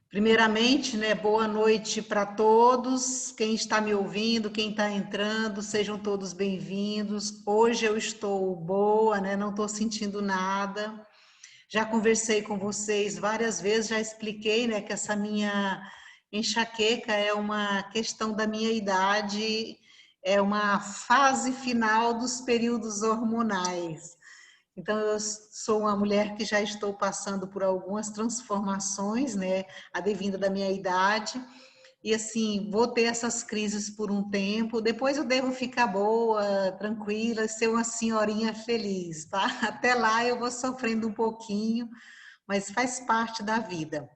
Primeiramente, né, boa noite para todos. Quem está me ouvindo, quem está entrando, sejam todos bem-vindos. Hoje eu estou boa, né, não estou sentindo nada. Já conversei com vocês várias vezes, já expliquei, né, que essa minha enxaqueca é uma questão da minha idade, é uma fase final dos períodos hormonais. Então, eu sou uma mulher que já estou passando por algumas transformações, né, advinda da minha idade, e assim, vou ter essas crises por um tempo, depois eu devo ficar boa, tranquila, ser uma senhorinha feliz, tá? Até lá eu vou sofrendo um pouquinho, mas faz parte da vida.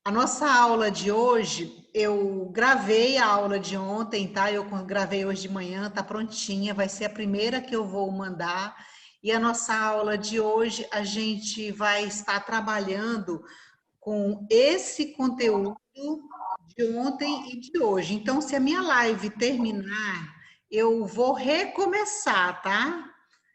A nossa aula de hoje, eu gravei a aula de ontem, tá? Eu gravei hoje de manhã, tá prontinha, vai ser a primeira que eu vou mandar. E a nossa aula de hoje, a gente vai estar trabalhando com esse conteúdo de ontem e de hoje. Então, se a minha live terminar, eu vou recomeçar, tá?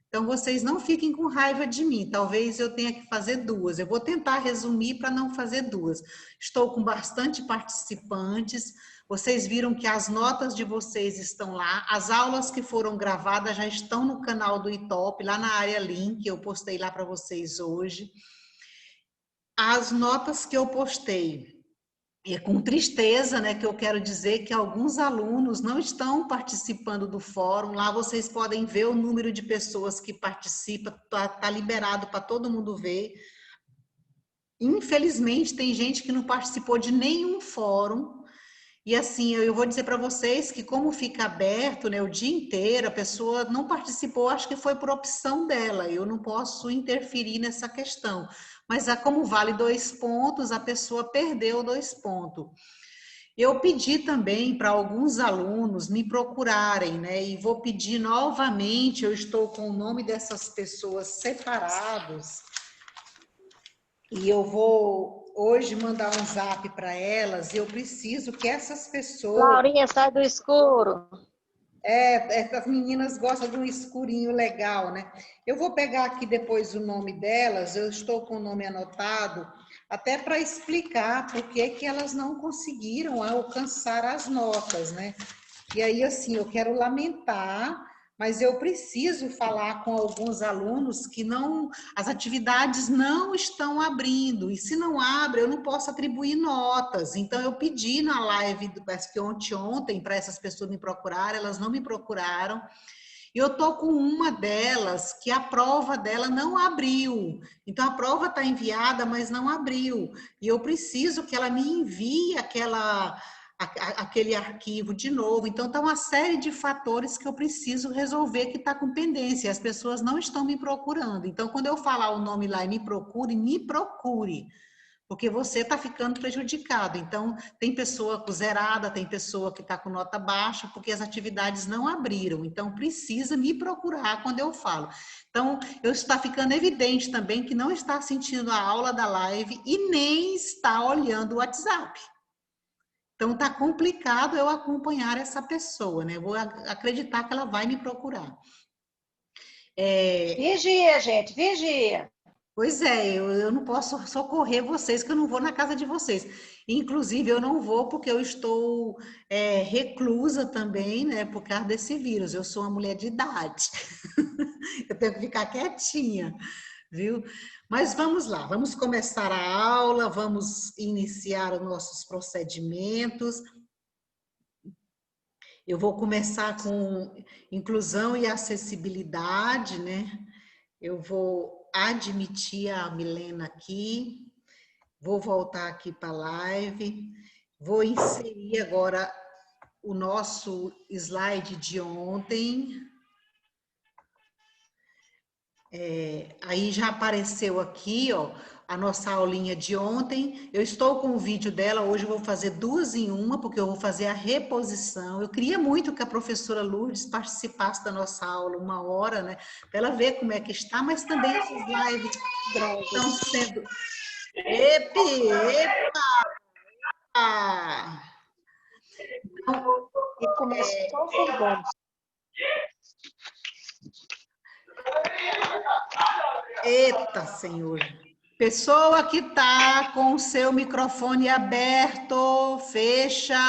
Então, vocês não fiquem com raiva de mim. Talvez eu tenha que fazer duas. Eu vou tentar resumir para não fazer duas. Estou com bastante participantes. Vocês viram que as notas de vocês estão lá. As aulas que foram gravadas já estão no canal do ITOP, lá na área link. Eu postei lá para vocês hoje. As notas que eu postei. E é com tristeza, né, que eu quero dizer que alguns alunos não estão participando do fórum. Lá vocês podem ver o número de pessoas que participam, tá liberado para todo mundo ver. Infelizmente, tem gente que não participou de nenhum fórum. E assim, eu vou dizer para vocês que como fica aberto, né, o dia inteiro, a pessoa não participou, acho que foi por opção dela. Eu não posso interferir nessa questão. Mas como vale 2 pontos, a pessoa perdeu 2 pontos. Eu pedi também para alguns alunos me procurarem, né? E vou pedir novamente, eu estou com o nome dessas pessoas separados, e eu vou hoje mandar um zap para elas, e eu preciso que essas pessoas... Laurinha, sai do escuro. Essas meninas gostam de um escurinho legal, né? Eu vou pegar aqui depois o nome delas, eu estou com o nome anotado, até para explicar por que que elas não conseguiram alcançar as notas, né? E aí, assim, eu quero lamentar, mas eu preciso falar com alguns alunos que não, as atividades não estão abrindo, e se não abre, eu não posso atribuir notas. Então, eu pedi na live, parece que ontem, para essas pessoas me procurarem, elas não me procuraram, e eu tô com uma delas que a prova dela não abriu. Então, a prova está enviada, mas não abriu. E eu preciso que ela me envie aquele arquivo de novo. Então, tá uma série de fatores que eu preciso resolver que está com pendência. As pessoas não estão me procurando. Então, quando eu falar o nome lá e me procure, porque você está ficando prejudicado. Então, tem pessoa zerada, tem pessoa que está com nota baixa, porque as atividades não abriram. Então, precisa me procurar quando eu falo. Então, eu está ficando evidente também que não está assistindo a aula da live e nem está olhando o WhatsApp. Então, está complicado eu acompanhar essa pessoa, né? Eu vou acreditar que ela vai me procurar. Vigia, gente, vigia. Pois é, eu não posso socorrer vocês, que eu não vou na casa de vocês. Inclusive, eu não vou porque eu estou reclusa também, né, por causa desse vírus. Eu sou uma mulher de idade. Eu tenho que ficar quietinha, viu? Mas vamos lá, vamos começar a aula, vamos iniciar os nossos procedimentos. Eu vou começar com inclusão e acessibilidade, né? Eu vou admitir a Milena aqui, vou voltar aqui para a live, vou inserir agora o nosso slide de ontem. Aí já apareceu aqui, ó, a nossa aulinha de ontem. Eu estou com o vídeo dela, hoje eu vou fazer duas em uma, porque eu vou fazer a reposição. Eu queria muito que a professora Lourdes participasse da nossa aula 1 hora, né, para ela ver como é que está, mas também essas lives estão sendo... Epa! Então, E começou por bom. eita, Senhor! Pessoa que está com o seu microfone aberto, fecha.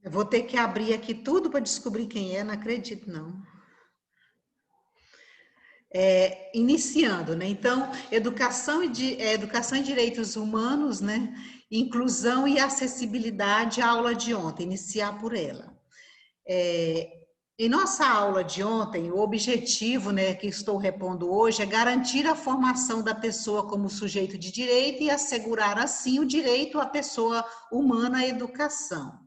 Eu vou ter que abrir aqui tudo para descobrir quem é, não acredito não. Iniciando, né? Então, educação e direitos humanos, né? Inclusão e acessibilidade, a aula de ontem, iniciar por ela. Em nossa aula de ontem, o objetivo, né, que estou repondo hoje é garantir a formação da pessoa como sujeito de direito e assegurar, assim, o direito à pessoa humana à educação.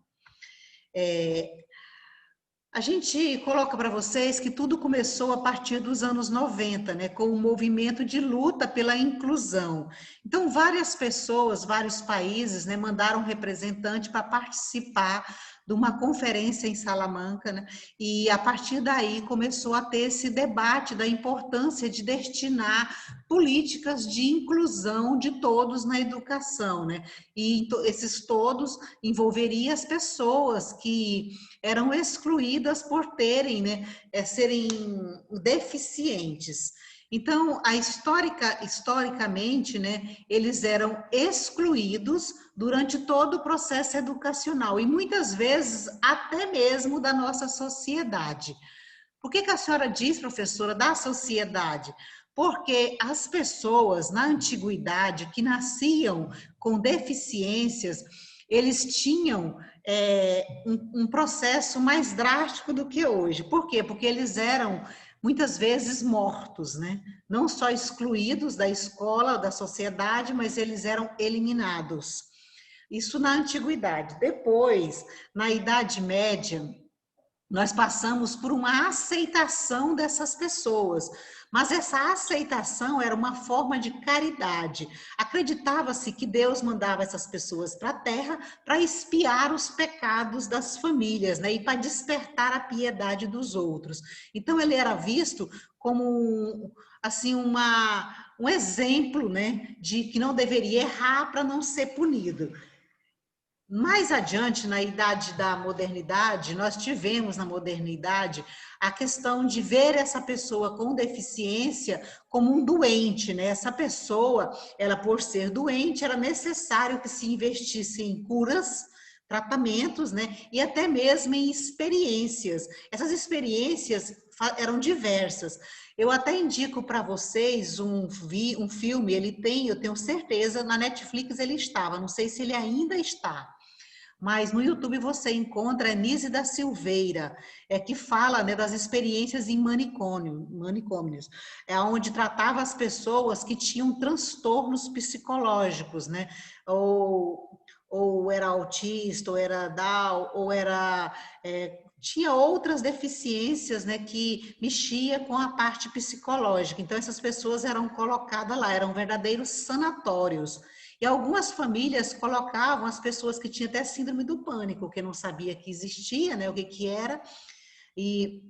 A gente coloca para vocês que tudo começou a partir dos anos 90, né, com o movimento de luta pela inclusão. Então, várias pessoas, vários países, né, mandaram um representante para participar de uma conferência em Salamanca, né, e a partir daí começou a ter esse debate da importância de destinar políticas de inclusão de todos na educação, né, e esses todos envolveria as pessoas que eram excluídas por terem, né, serem deficientes. Então, historicamente, né, eles eram excluídos durante todo o processo educacional e muitas vezes até mesmo da nossa sociedade. Por que a senhora diz, professora, da sociedade? Porque as pessoas na antiguidade que nasciam com deficiências, eles tinham um processo mais drástico do que hoje. Por quê? Porque eles eram muitas vezes mortos, né? Não só excluídos da escola, da sociedade, mas eles eram eliminados. Isso na antiguidade. Depois, na Idade Média, nós passamos por uma aceitação dessas pessoas, mas essa aceitação era uma forma de caridade. Acreditava-se que Deus mandava essas pessoas para a terra para expiar os pecados das famílias, né, e para despertar a piedade dos outros. Então ele era visto como assim um exemplo, né, de que não deveria errar para não ser punido. Mais adiante, na idade da modernidade, nós tivemos na modernidade a questão de ver essa pessoa com deficiência como um doente, né? Essa pessoa, ela por ser doente, era necessário que se investisse em curas, tratamentos, né? E até mesmo em experiências. Essas experiências eram diversas. Eu até indico para vocês um filme, eu tenho certeza, na Netflix ele estava, não sei se ele ainda está. Mas no YouTube você encontra Anísia da Silveira, que fala, né, das experiências em manicômios, onde tratava as pessoas que tinham transtornos psicológicos, né, ou era autista, ou era Down, ou era... tinha outras deficiências, né, que mexia com a parte psicológica. Então, essas pessoas eram colocadas lá, eram verdadeiros sanatórios. E algumas famílias colocavam as pessoas que tinham até síndrome do pânico, que não sabia que existia, né, o que era, e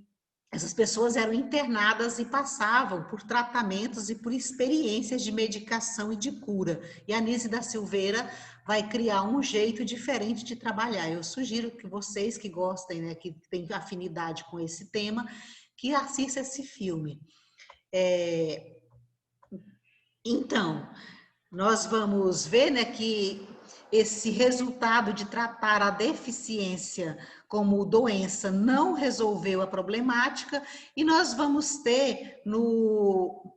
essas pessoas eram internadas e passavam por tratamentos e por experiências de medicação e de cura. E a Anísia da Silveira vai criar um jeito diferente de trabalhar. Eu sugiro que vocês que gostem, né, que têm afinidade com esse tema, que assistam esse filme. Então, nós vamos ver, né, que esse resultado de tratar a deficiência como doença não resolveu a problemática e nós vamos ter no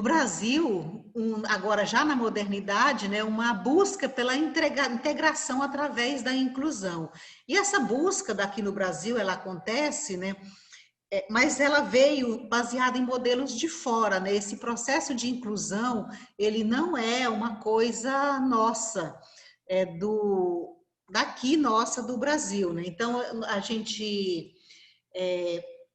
Brasil, agora já na modernidade, né, uma busca pela integração através da inclusão. E essa busca daqui no Brasil, ela acontece, né, mas ela veio baseada em modelos de fora, né? Esse processo de inclusão, ele não é uma coisa nossa, daqui nossa do Brasil, né? Então, a gente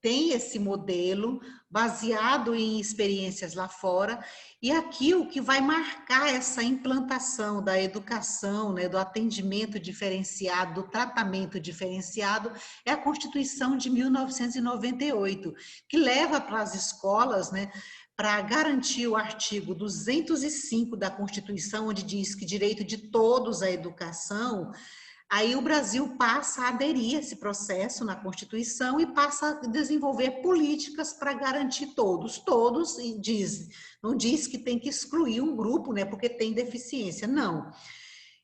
tem esse modelo baseado em experiências lá fora, e aqui o que vai marcar essa implantação da educação, né, do atendimento diferenciado, do tratamento diferenciado, é a Constituição de 1998, que leva para as escolas, né, para garantir o artigo 205 da Constituição, onde diz que direito de todos à educação, Aí o Brasil passa a aderir a esse processo na Constituição e passa a desenvolver políticas para garantir todos, e não diz que tem que excluir um grupo, né, porque tem deficiência, não.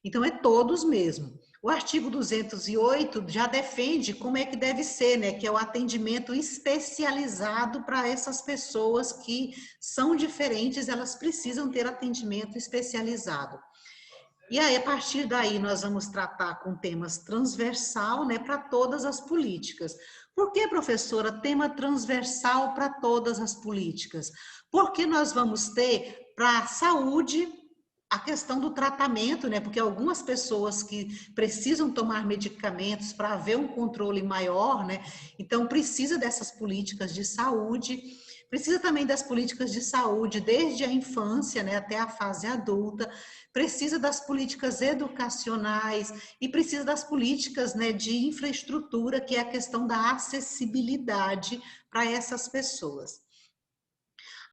Então, é todos mesmo. O artigo 208 já defende como é que deve ser, né? Que é o atendimento especializado para essas pessoas que são diferentes, elas precisam ter atendimento especializado. E aí, a partir daí, nós vamos tratar com temas transversal, né, para todas as políticas. Por que, professora, tema transversal para todas as políticas? Porque nós vamos ter para a saúde a questão do tratamento, né? Porque algumas pessoas que precisam tomar medicamentos para haver um controle maior, né? Então, precisa dessas políticas de saúde. Precisa também das políticas de saúde desde a infância, né, até a fase adulta, precisa das políticas educacionais e precisa das políticas, né, de infraestrutura, que é a questão da acessibilidade para essas pessoas.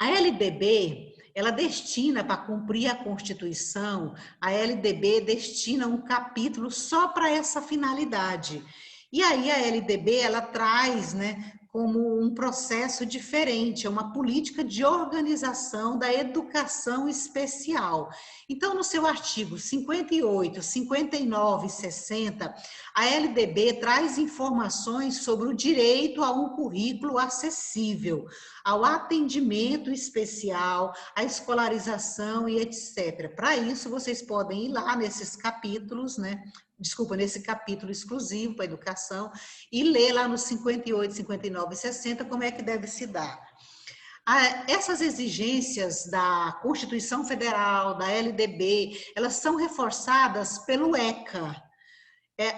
A LDB, ela destina, para cumprir a Constituição, a LDB destina um capítulo só para essa finalidade. E aí a LDB, ela traz, né, como um processo diferente, é uma política de organização da educação especial. Então, no seu artigo 58, 59 e 60, a LDB traz informações sobre o direito a um currículo acessível, ao atendimento especial, à escolarização e etc. Para isso, vocês podem ir lá nesses capítulos, né? Desculpa, nesse capítulo exclusivo para a educação, e ler lá nos 58, 59 e 60 como é que deve se dar. Essas exigências da Constituição Federal, da LDB, elas são reforçadas pelo ECA.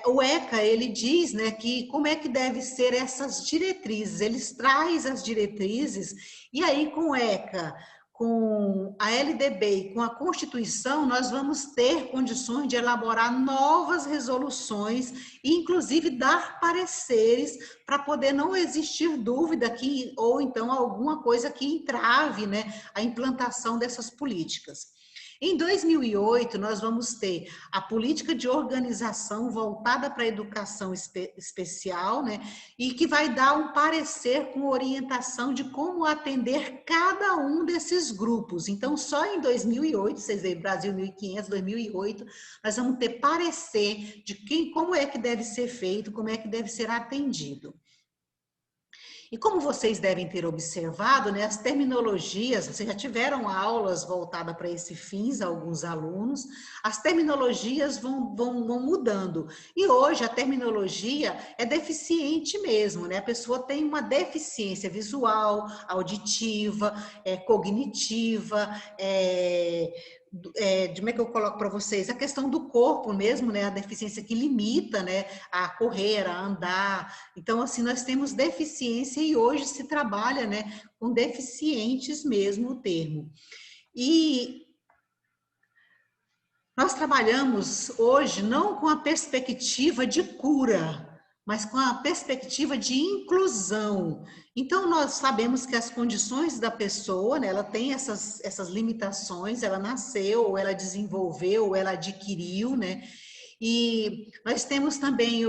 O ECA, ele diz, né, que como é que deve ser essas diretrizes, eles traz as diretrizes, e aí com o ECA, com a LDB e com a Constituição, nós vamos ter condições de elaborar novas resoluções e, inclusive, dar pareceres para poder não existir dúvida que, ou então alguma coisa que entrave, né, a implantação dessas políticas. Em 2008, nós vamos ter a política de organização voltada para a educação especial, né? E que vai dar um parecer com orientação de como atender cada um desses grupos. Então, só em 2008, vocês veem, Brasil 1500, 2008, nós vamos ter parecer de como é que deve ser feito, como é que deve ser atendido. E como vocês devem ter observado, né, as terminologias, vocês já tiveram aulas voltadas para esse fins, alguns alunos, as terminologias vão mudando. E hoje a terminologia é deficiente mesmo, né? A pessoa tem uma deficiência visual, auditiva, cognitiva, como é que eu coloco para vocês? A questão do corpo mesmo, né? A deficiência que limita, né? A correr, a andar. Então, assim, nós temos deficiência e hoje se trabalha, né? Com deficientes mesmo o termo. E nós trabalhamos hoje não com a perspectiva de cura, mas com a perspectiva de inclusão. Então, nós sabemos que as condições da pessoa, né, ela tem essas limitações, ela nasceu, ou ela desenvolveu, ou ela adquiriu, né? E nós temos também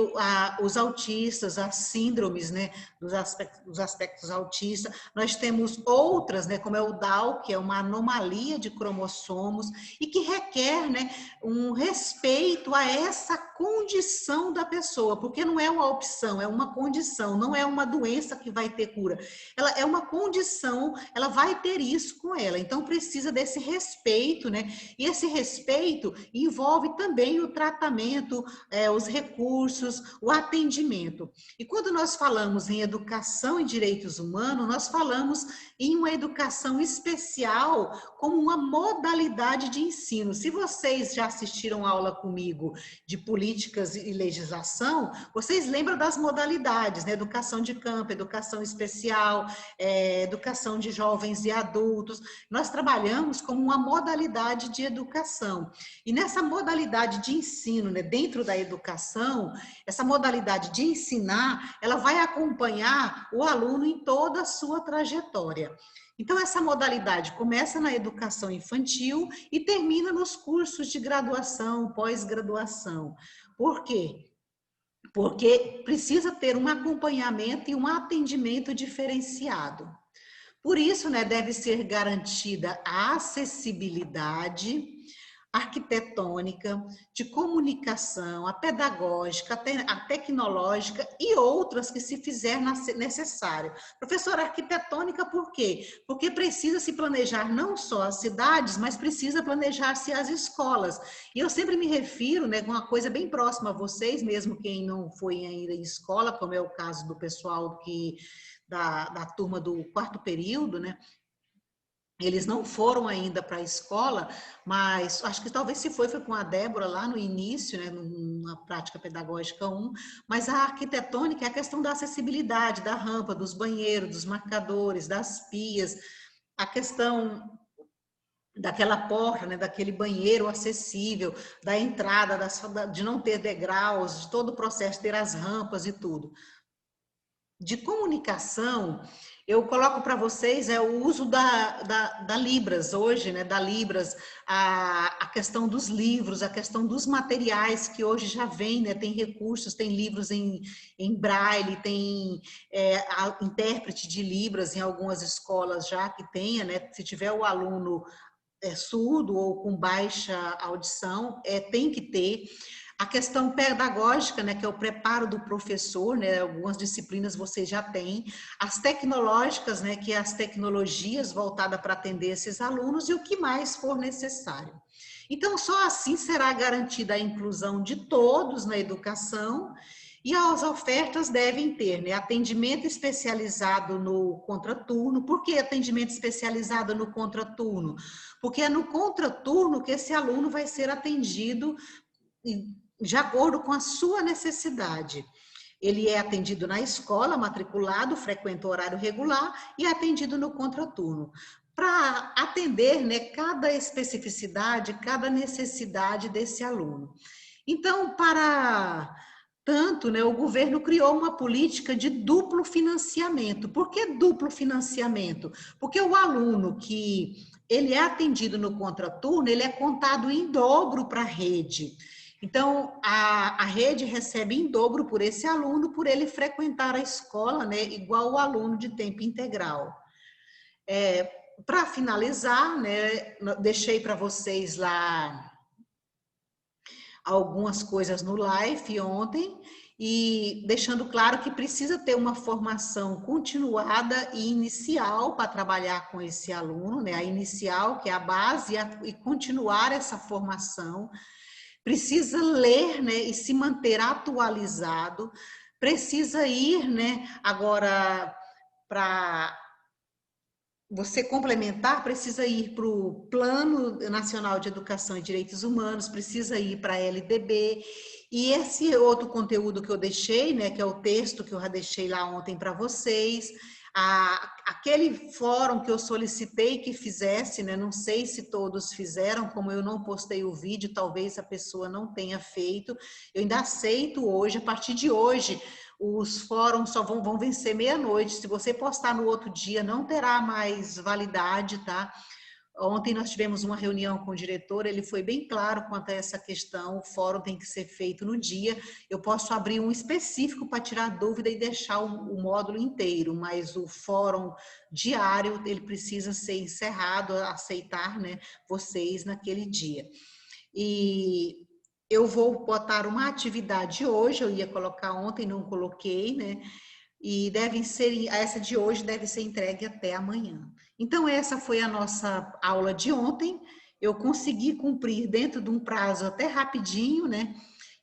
os autistas, as síndromes, né, dos aspectos autistas. Nós temos outras, né, como é o Down, que é uma anomalia de cromossomos e que requer, né, um respeito a essa condição da pessoa, porque não é uma opção, é uma condição, não é uma doença que vai ter cura. Ela é uma condição, ela vai ter isso com ela. Então precisa desse respeito, né? E esse respeito envolve também o tratamento, os recursos, o atendimento. E quando nós falamos em educação e direitos humanos, nós falamos em uma educação especial como uma modalidade de ensino. Se vocês já assistiram aula comigo de políticas e legislação, vocês lembram das modalidades, né? Educação de campo, educação especial, educação de jovens e adultos. Nós trabalhamos como uma modalidade de educação. E nessa modalidade de ensino, né, dentro da educação, essa modalidade de ensinar, ela vai acompanhar o aluno em toda a sua trajetória. Então, essa modalidade começa na educação infantil e termina nos cursos de graduação, pós-graduação. Por quê? Porque precisa ter um acompanhamento e um atendimento diferenciado. Por isso, né, deve ser garantida a acessibilidade arquitetônica, de comunicação, a pedagógica, a tecnológica e outras que se fizer necessário. Professora, arquitetônica por quê? Porque precisa se planejar não só as cidades, mas precisa planejar-se as escolas. E eu sempre me refiro, né, com uma coisa bem próxima a vocês, mesmo quem não foi ainda em escola, como é o caso do pessoal da turma do quarto período, né? Eles não foram ainda para a escola, mas acho que talvez se foi com a Débora lá no início, né, na prática pedagógica 1, mas a arquitetônica é a questão da acessibilidade, da rampa, dos banheiros, dos marcadores, das pias, a questão daquela porta, né, daquele banheiro acessível, da entrada, de não ter degraus, de todo o processo, ter as rampas e tudo. De comunicação, eu coloco para vocês o uso da Libras hoje, né? Da Libras, a questão dos livros, a questão dos materiais que hoje já vem, né? Tem recursos, tem livros em braille, tem intérprete de Libras em algumas escolas já que tenha, né? Se tiver o aluno surdo ou com baixa audição, tem que ter. A questão pedagógica, né, que é o preparo do professor, né, algumas disciplinas você já tem. As tecnológicas, né, que é as tecnologias voltadas para atender esses alunos e o que mais for necessário. Então, só assim será garantida a inclusão de todos na educação e as ofertas devem ter, né, atendimento especializado no contraturno. Por que atendimento especializado no contraturno? Porque é no contraturno que esse aluno vai ser atendido de acordo com a sua necessidade. Ele é atendido na escola, matriculado, frequenta o horário regular e é atendido no contraturno. Para atender, né, cada especificidade, cada necessidade desse aluno. Então, para tanto, né, o governo criou uma política de duplo financiamento. Por que duplo financiamento? Porque o aluno que ele é atendido no contraturno, ele é contado em dobro para a rede. Então, a rede recebe em dobro por esse aluno, por ele frequentar a escola, né, igual o aluno de tempo integral. Para finalizar, né, deixei para vocês lá algumas coisas no live ontem, e deixando claro que precisa ter uma formação continuada e inicial para trabalhar com esse aluno, né, a inicial, que é a base, e continuar essa formação. Precisa ler, né, e se manter atualizado, precisa ir, né, agora para você complementar, precisa ir para o Plano Nacional de Educação e Direitos Humanos, precisa ir para a LDB, e esse outro conteúdo que eu deixei, né, que é o texto que eu já deixei lá ontem para vocês, aquele fórum que eu solicitei que fizesse, né, não sei se todos fizeram, como eu não postei o vídeo, talvez a pessoa não tenha feito, eu ainda aceito hoje, a partir de hoje, os fóruns só vão vencer meia-noite, se você postar no outro dia, não terá mais validade, tá? Ontem nós tivemos uma reunião com o diretor, ele foi bem claro quanto a essa questão, o fórum tem que ser feito no dia, eu posso abrir um específico para tirar dúvida e deixar o módulo inteiro, mas o fórum diário, ele precisa ser encerrado, aceitar, né, vocês naquele dia. E eu vou botar uma atividade hoje, eu ia colocar ontem, não coloquei, né, e essa de hoje deve ser entregue até amanhã. Então, essa foi a nossa aula de ontem. Eu consegui cumprir dentro de um prazo até rapidinho, né?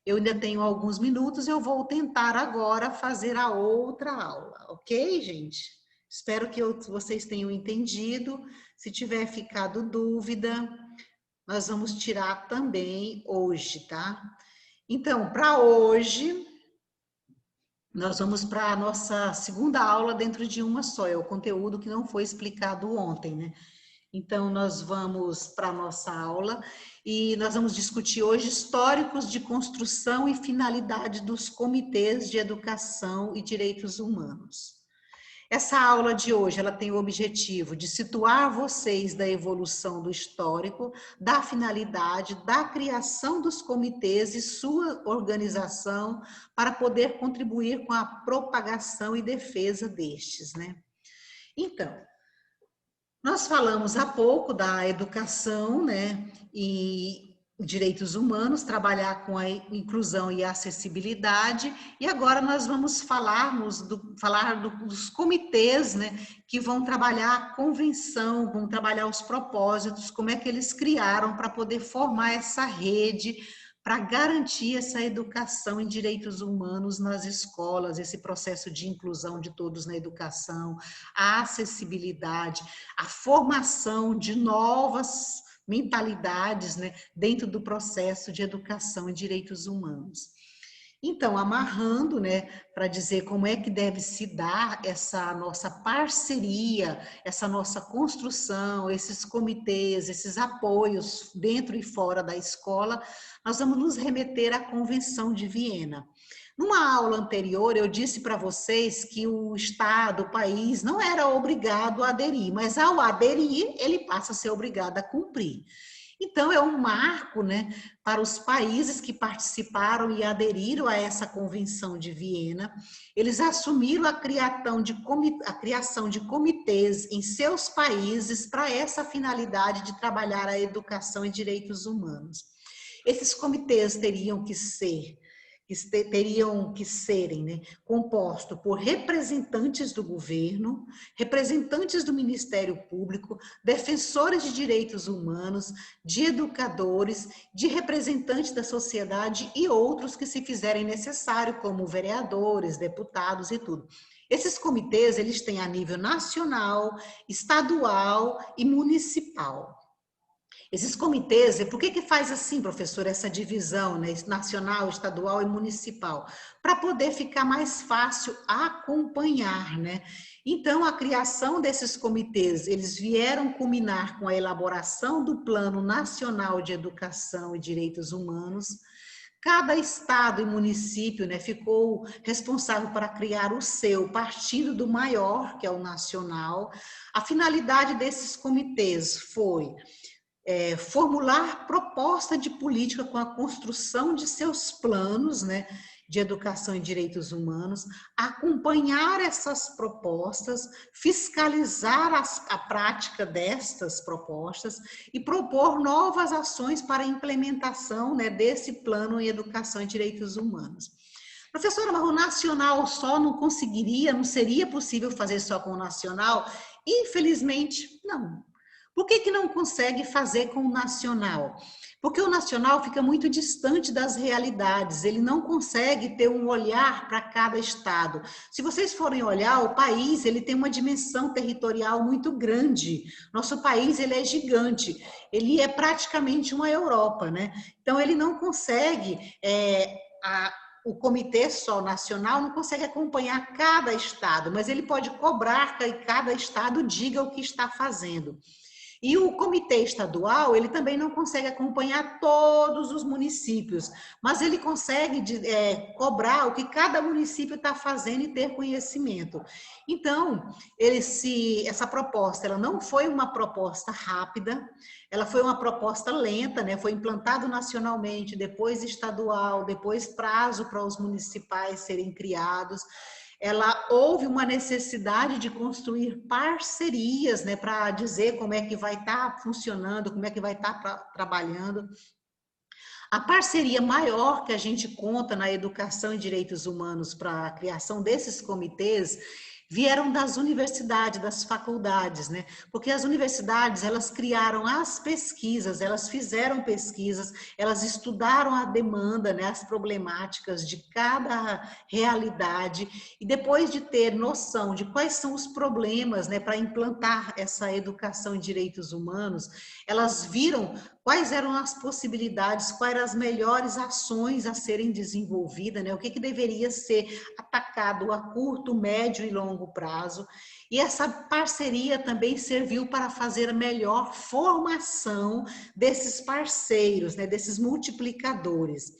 Eu ainda tenho alguns minutos, eu vou tentar agora fazer a outra aula, ok, gente? Espero que vocês tenham entendido. Se tiver ficado dúvida, nós vamos tirar também hoje, tá? Então, para hoje, nós vamos para a nossa segunda aula dentro de uma só, é o conteúdo que não foi explicado ontem, né? Então, nós vamos para a nossa aula e nós vamos discutir hoje históricos de construção e finalidade dos comitês de educação e direitos humanos. Essa aula de hoje, ela tem o objetivo de situar vocês da evolução do histórico, da finalidade, da criação dos comitês e sua organização para poder contribuir com a propagação e defesa destes, né? Então, nós falamos há pouco da educação, né, e direitos humanos, trabalhar com a inclusão e a acessibilidade, e agora nós vamos falar dos comitês, né, que vão trabalhar a convenção, vão trabalhar os propósitos, como é que eles criaram para poder formar essa rede, para garantir essa educação em direitos humanos nas escolas, esse processo de inclusão de todos na educação, a acessibilidade, a formação de novas mentalidades, né, dentro do processo de educação em direitos humanos. Então, amarrando, né, para dizer como é que deve se dar essa nossa parceria, essa nossa construção, esses comitês, esses apoios dentro e fora da escola, nós vamos nos remeter à Convenção de Viena. Numa aula anterior, eu disse para vocês que o Estado, o país, não era obrigado a aderir, mas ao aderir, ele passa a ser obrigado a cumprir. Então, é um marco, né, para os países que participaram e aderiram a essa Convenção de Viena. Eles assumiram a criação de comitês em seus países para essa finalidade de trabalhar a educação e direitos humanos. Esses comitês teriam que serem, né, compostos por representantes do governo, representantes do Ministério Público, defensores de direitos humanos, de educadores, de representantes da sociedade e outros que se fizerem necessário, como vereadores, deputados e tudo. Esses comitês, eles têm a nível nacional, estadual e municipal. Esses comitês, por que faz assim, professor, essa divisão, né, nacional, estadual e municipal? Para poder ficar mais fácil acompanhar, né? Então, a criação desses comitês, eles vieram culminar com a elaboração do Plano Nacional de Educação e Direitos Humanos. Cada estado e município, né, ficou responsável para criar o seu, partindo do maior, que é o nacional. A finalidade desses comitês foi formular proposta de política com a construção de seus planos, né, de educação e direitos humanos, acompanhar essas propostas, fiscalizar a prática destas propostas e propor novas ações para a implementação, né, desse plano em educação e direitos humanos. Professora, mas o nacional só não conseguiria, não seria possível fazer só com o nacional? Infelizmente, não. Por que não consegue fazer com o nacional? Porque o nacional fica muito distante das realidades, ele não consegue ter um olhar para cada estado. Se vocês forem olhar, o país ele tem uma dimensão territorial muito grande. Nosso país ele é gigante, ele é praticamente uma Europa, né? Então ele não consegue, o comitê só nacional não consegue acompanhar cada estado, mas ele pode cobrar que cada estado diga o que está fazendo. E o comitê estadual, ele também não consegue acompanhar todos os municípios, mas ele consegue cobrar o que cada município está fazendo e ter conhecimento. Então, essa proposta, ela não foi uma proposta rápida, ela foi uma proposta lenta, né? Foi implantado nacionalmente, depois estadual, depois prazo para os municipais serem criados. Houve uma necessidade de construir parcerias, né, para dizer como é que vai estar funcionando, como é que vai estar trabalhando. A parceria maior que a gente conta na educação e direitos humanos para a criação desses comitês vieram das universidades, das faculdades, né? Porque as universidades, elas criaram as pesquisas, elas fizeram pesquisas, elas estudaram a demanda, né, as problemáticas de cada realidade, e depois de ter noção de quais são os problemas, né, para implantar essa educação em direitos humanos, elas viram quais eram as possibilidades, quais eram as melhores ações a serem desenvolvidas, né? O que deveria ser atacado a curto, médio e longo prazo. E essa parceria também serviu para fazer a melhor formação desses parceiros, né? Desses multiplicadores.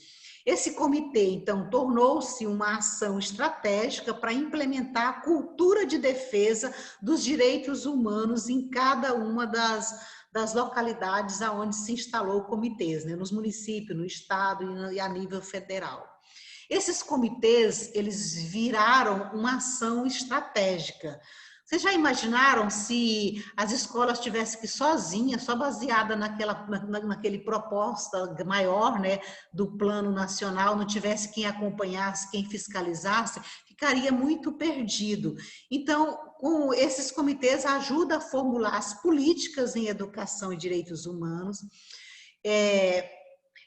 Esse comitê, então, tornou-se uma ação estratégica para implementar a cultura de defesa dos direitos humanos em cada uma das localidades aonde se instalou comitês, né? Nos municípios, no estado e a nível federal. Esses comitês, eles viraram uma ação estratégica. Vocês já imaginaram se as escolas tivessem que ir sozinhas, só baseada naquele proposta maior, né, do plano nacional, não tivesse quem acompanhasse, quem fiscalizasse, ficaria muito perdido. Então, com esses comitês ajudam a formular as políticas em educação e direitos humanos.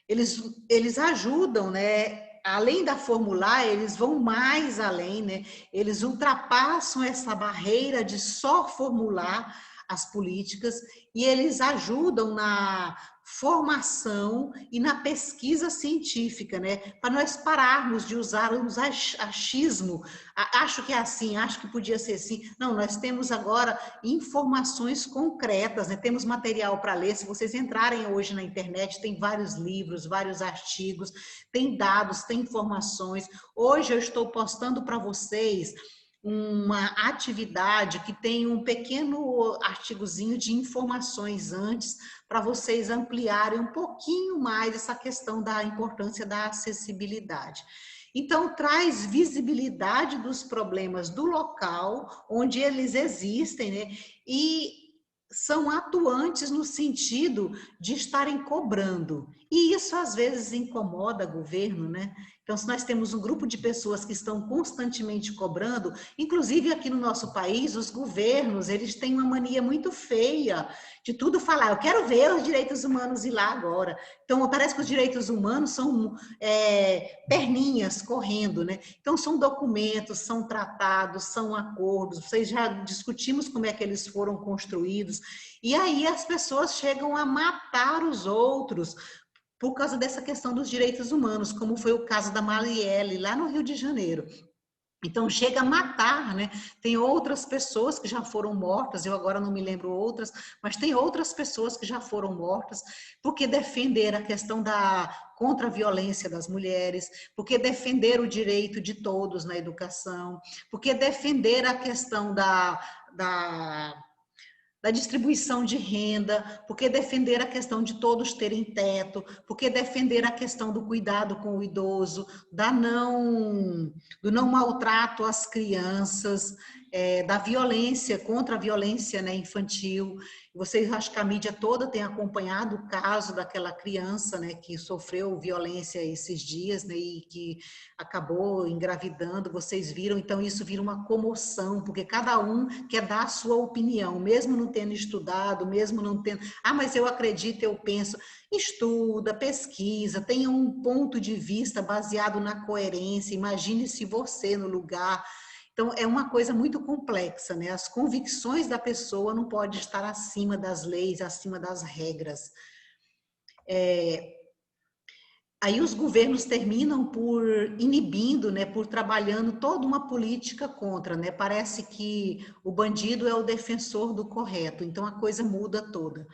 Eles ajudam, né? Além da formular, eles vão mais além, né? Eles ultrapassam essa barreira de só formular as políticas e eles ajudam na formação e na pesquisa científica, né? Para nós pararmos de usar achismo, acho que é assim, acho que podia ser assim. Não, nós temos agora informações concretas, né? Temos material para ler. Se vocês entrarem hoje na internet, tem vários livros, vários artigos, tem dados, tem informações. Hoje eu estou postando para vocês uma atividade que tem um pequeno artigozinho de informações antes, para vocês ampliarem um pouquinho mais essa questão da importância da acessibilidade. Então, traz visibilidade dos problemas do local, onde eles existem, né? E são atuantes no sentido de estarem cobrando. E isso, às vezes, incomoda o governo, né? Então, se nós temos um grupo de pessoas que estão constantemente cobrando, inclusive aqui no nosso país, os governos, eles têm uma mania muito feia de tudo falar, eu quero ver os direitos humanos ir lá agora. Então, parece que os direitos humanos são perninhas correndo, né? Então, são documentos, são tratados, são acordos, vocês já discutimos como é que eles foram construídos, e aí as pessoas chegam a matar os outros, por causa dessa questão dos direitos humanos, como foi o caso da Marielle, lá no Rio de Janeiro. Então, chega a matar, né? Tem outras pessoas que já foram mortas, eu agora não me lembro outras, mas tem outras pessoas que já foram mortas, porque defenderam a questão contra a violência das mulheres, porque defenderam o direito de todos na educação, porque defenderam a questão da distribuição de renda, porque defender a questão de todos terem teto, porque defender a questão do cuidado com o idoso, do não maltrato às crianças, da violência, contra a violência, né, infantil. Vocês, acho que a mídia toda tem acompanhado o caso daquela criança, né, que sofreu violência esses dias, né, e que acabou engravidando, vocês viram, então isso vira uma comoção, porque cada um quer dar a sua opinião, mesmo não tendo estudado, mesmo não tendo, mas eu acredito, eu penso, estuda, pesquisa, tenha um ponto de vista baseado na coerência, imagine se você no lugar. Então, é uma coisa muito complexa, né? As convicções da pessoa não podem estar acima das leis, acima das regras. Aí os governos terminam por inibindo, né, por trabalhando toda uma política contra, né? Parece que o bandido é o defensor do correto, então a coisa muda toda.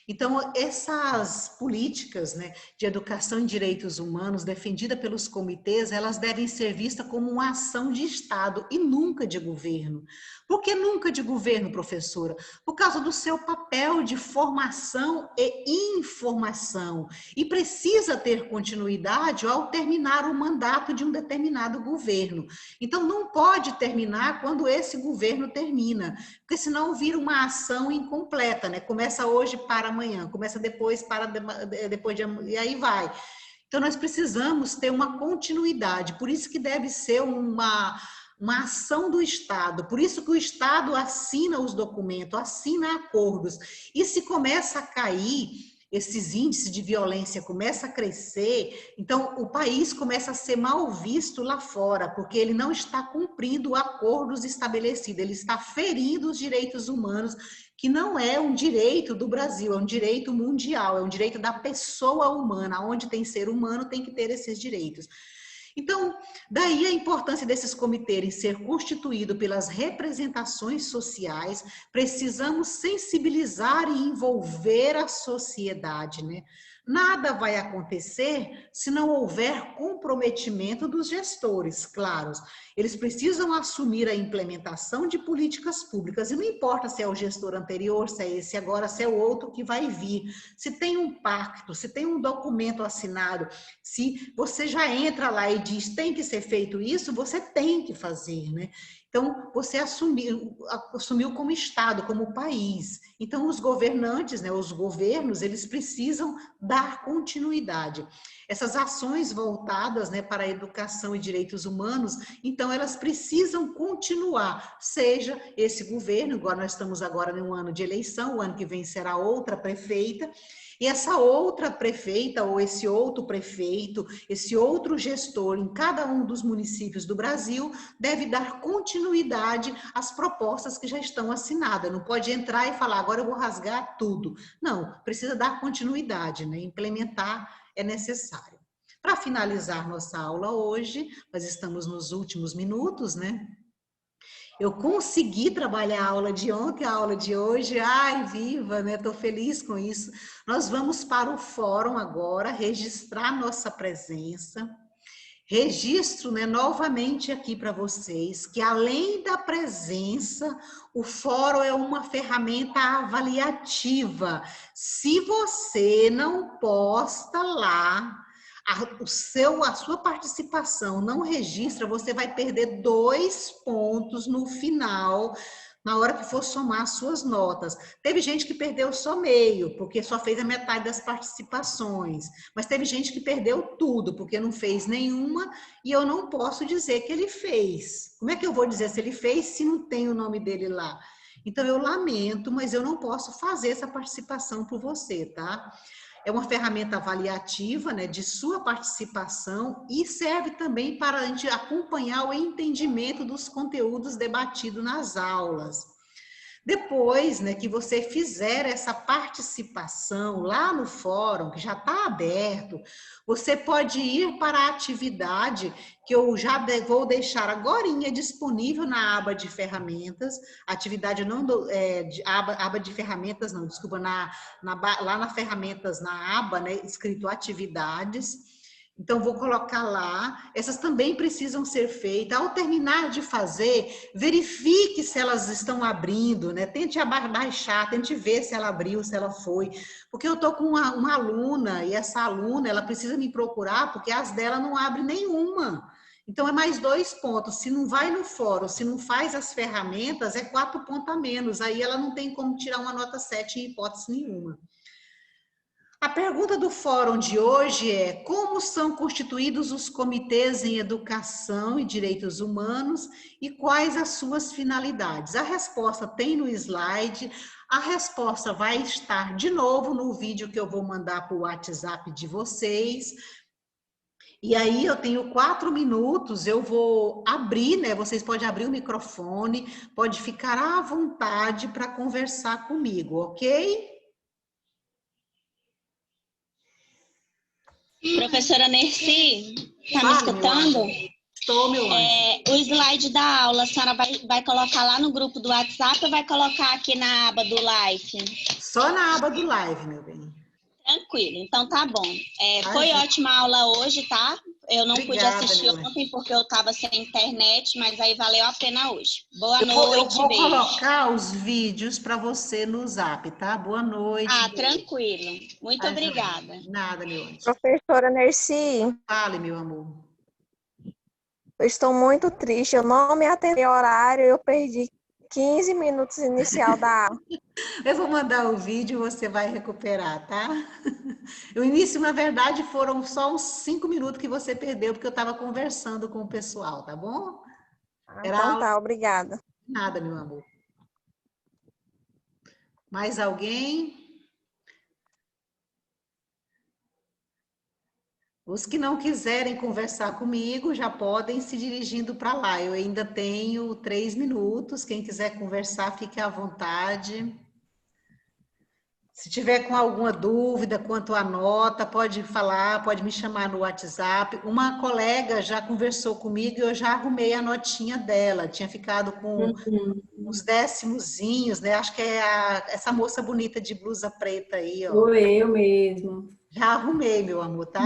Então, essas políticas, né, de educação e direitos humanos defendida pelos comitês, elas devem ser vistas como uma ação de Estado e nunca de governo. Por que nunca de governo, professora? Por causa do seu papel de formação e informação. E precisa ter continuidade ao terminar o mandato de um determinado governo. Então, não pode terminar quando esse governo termina, porque senão vira uma ação incompleta, né? Começa hoje para amanhã, começa depois para depois de amanhã, e aí vai. Então, nós precisamos ter uma continuidade, por isso que deve ser uma ação do Estado, por isso que o Estado assina os documentos, assina acordos, e se começa a cair, esses índices de violência começam a crescer, então o país começa a ser mal visto lá fora, porque ele não está cumprindo acordos estabelecidos, ele está ferindo os direitos humanos, que não é um direito do Brasil, é um direito mundial, é um direito da pessoa humana, onde tem ser humano tem que ter esses direitos. Então, daí a importância desses comitês ser constituídos pelas representações sociais, precisamos sensibilizar e envolver a sociedade, né? Nada vai acontecer se não houver comprometimento dos gestores, claros. Eles precisam assumir a implementação de políticas públicas, e não importa se é o gestor anterior, se é esse agora, se é o outro que vai vir. Se tem um pacto, se tem um documento assinado, se você já entra lá e diz tem que ser feito isso, você tem que fazer, né? Então, você assumiu como Estado, como país. Então, os governantes, né, os governos, eles precisam dar continuidade. Essas ações voltadas, né, para a educação e direitos humanos, então, elas precisam continuar, seja esse governo, igual nós estamos agora em um ano de eleição, o ano que vem será outra prefeita, e essa outra prefeita, ou esse outro prefeito, esse outro gestor em cada um dos municípios do Brasil, deve dar continuidade às propostas que já estão assinadas. Não pode entrar e falar, agora eu vou rasgar tudo. Não, precisa dar continuidade, né? Implementar é necessário. Para finalizar nossa aula hoje, nós estamos nos últimos minutos, né? Eu consegui trabalhar a aula de ontem, a aula de hoje, ai, viva, né? Estou feliz com isso. Nós vamos para o fórum agora, registrar nossa presença. Registro, né, novamente aqui para vocês, que além da presença, o fórum é uma ferramenta avaliativa. Se você não posta lá, a sua participação não registra, você vai perder 2 pontos no final, na hora que for somar as suas notas. Teve gente que perdeu só meio, porque só fez a metade das participações. Mas teve gente que perdeu tudo, porque não fez nenhuma, e eu não posso dizer que ele fez. Como é que eu vou dizer se ele fez se não tem o nome dele lá? Então, eu lamento, mas eu não posso fazer essa participação por você, tá? É uma ferramenta avaliativa, né, de sua participação e serve também para a gente acompanhar o entendimento dos conteúdos debatidos nas aulas. Depois, né, que você fizer essa participação lá no fórum, que já está aberto, você pode ir para a atividade que eu já vou deixar agorinha disponível na aba de ferramentas, atividade não aba de ferramentas não, desculpa, lá na ferramentas, na aba, né, escrito atividades. Então, vou colocar lá, essas também precisam ser feitas. Ao terminar de fazer, verifique se elas estão abrindo, né? Tente baixar, tente ver se ela abriu, se ela foi. Porque eu estou com uma aluna, e essa aluna, ela precisa me procurar, porque as dela não abrem nenhuma. Então, é mais 2 pontos. Se não vai no fórum, se não faz as ferramentas, é 4 pontos a menos. Aí ela não tem como tirar uma nota 7 em hipótese nenhuma. A pergunta do fórum de hoje é: como são constituídos os comitês em educação e direitos humanos e quais as suas finalidades? A resposta tem no slide, a resposta vai estar de novo no vídeo que eu vou mandar para o WhatsApp de vocês. E aí eu tenho 4 minutos, eu vou abrir, né? Vocês podem abrir o microfone, pode ficar à vontade para conversar comigo, ok? Professora Nercy, está me escutando? Estou, meu anjo. O slide da aula, a senhora vai colocar lá no grupo do WhatsApp ou vai colocar aqui na aba do live? Só na aba do live, meu bem. Tranquilo, então tá bom. Foi ótima a aula hoje, tá? Eu não pude assistir ontem porque eu estava sem internet, mas aí valeu a pena hoje. Boa noite, eu vou beijo. colocar os vídeos para você no Zap, tá? Boa noite. Ah, tranquilo. Muito obrigada. Nada, meu anjo. Professora Nercy. Fale, meu amor. Eu estou muito triste. Eu não me atendi ao horário, eu perdi 15 minutos inicial da aula. Eu vou mandar o vídeo e você vai recuperar, tá? O início, na verdade, foram só uns 5 minutos que você perdeu, porque eu estava conversando com o pessoal, tá bom? Então tá, obrigada. Nada, meu amor. Mais alguém? Os que não quiserem conversar comigo já podem se dirigindo para lá. Eu ainda tenho 3 minutos. Quem quiser conversar, fique à vontade. Se tiver com alguma dúvida quanto à nota, pode falar, pode me chamar no WhatsApp. Uma colega já conversou comigo e eu já arrumei a notinha dela. Tinha ficado com uns décimozinhos, né? Acho que é essa moça bonita de blusa preta aí, ó. Sou eu mesmo. Já arrumei, meu amor, tá?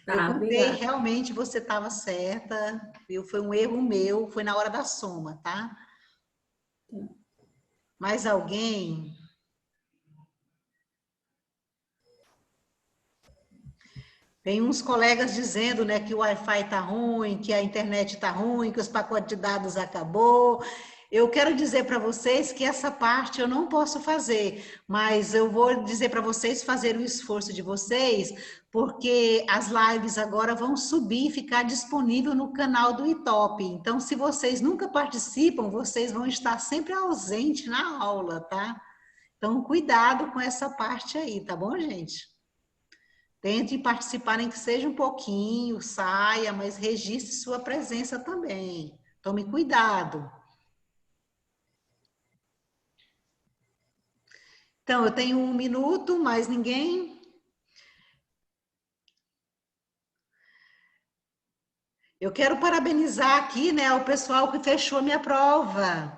Tá, Eu contei, obrigada. realmente você estava certa, viu? Foi um erro meu, foi na hora da soma, tá? Mais alguém? Tem uns colegas dizendo, né, que o Wi-Fi tá ruim, que a internet tá ruim, que os pacotes de dados acabou. Eu quero dizer para vocês que essa parte eu não posso fazer, mas eu vou dizer para vocês fazer o esforço de vocês, porque as lives agora vão subir e ficar disponível no canal do Itop. Então, se vocês nunca participam, vocês vão estar sempre ausentes na aula, tá? Então, cuidado com essa parte aí, tá bom, gente? Tente participar, nem que seja um pouquinho, saia, mas registre sua presença também. Tome cuidado. Então, eu tenho 1 minuto, mais ninguém? Eu quero parabenizar aqui, né, o pessoal que fechou a minha prova.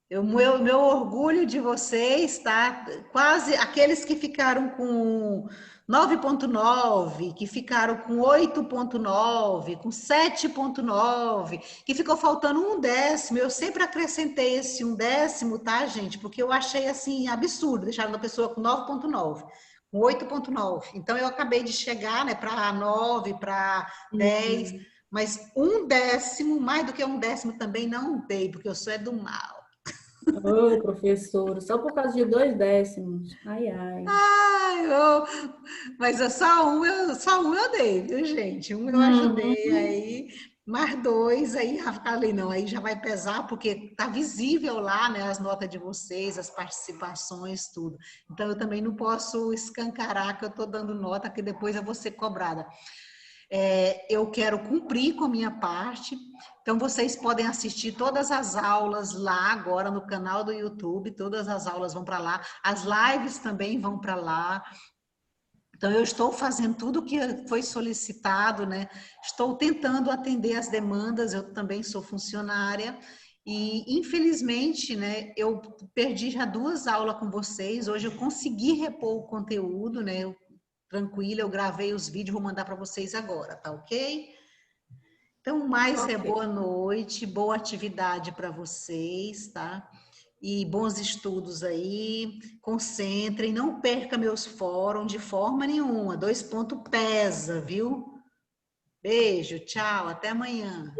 Meu orgulho de vocês, tá? Quase aqueles que ficaram com 9,9, que ficaram com 8,9, com 7,9, que ficou faltando 1/10. Eu sempre acrescentei esse 1/10, tá, gente? Porque eu achei assim absurdo deixar uma pessoa com 9,9, com 8,9. Então eu acabei de chegar, né, para 9, para 10, mas 1/10, mais do que 1/10 também não dei, porque eu sou do mal. Ô, professora, só por causa de 2 décimos. Ai, ai. Ai, mas só um eu dei, viu, gente? Um eu ajudei, aí mais 2, aí já falei, não, aí já vai pesar, porque tá visível lá, né, as notas de vocês, as participações, tudo. Então, eu também não posso escancarar que eu tô dando nota, que depois eu vou ser cobrada. Eu quero cumprir com a minha parte, então vocês podem assistir todas as aulas lá agora no canal do YouTube, todas as aulas vão para lá, as lives também vão para lá. Então eu estou fazendo tudo o que foi solicitado, né? Estou tentando atender as demandas, eu também sou funcionária e infelizmente, né, eu perdi já 2 aulas com vocês, hoje eu consegui repor o conteúdo, né? Tranquila, eu gravei os vídeos, vou mandar para vocês agora, tá ok? Então, boa noite, boa atividade para vocês, tá? E bons estudos aí, concentrem, não perca meus fóruns de forma nenhuma, 2 pontos pesa, viu? Beijo, tchau, até amanhã.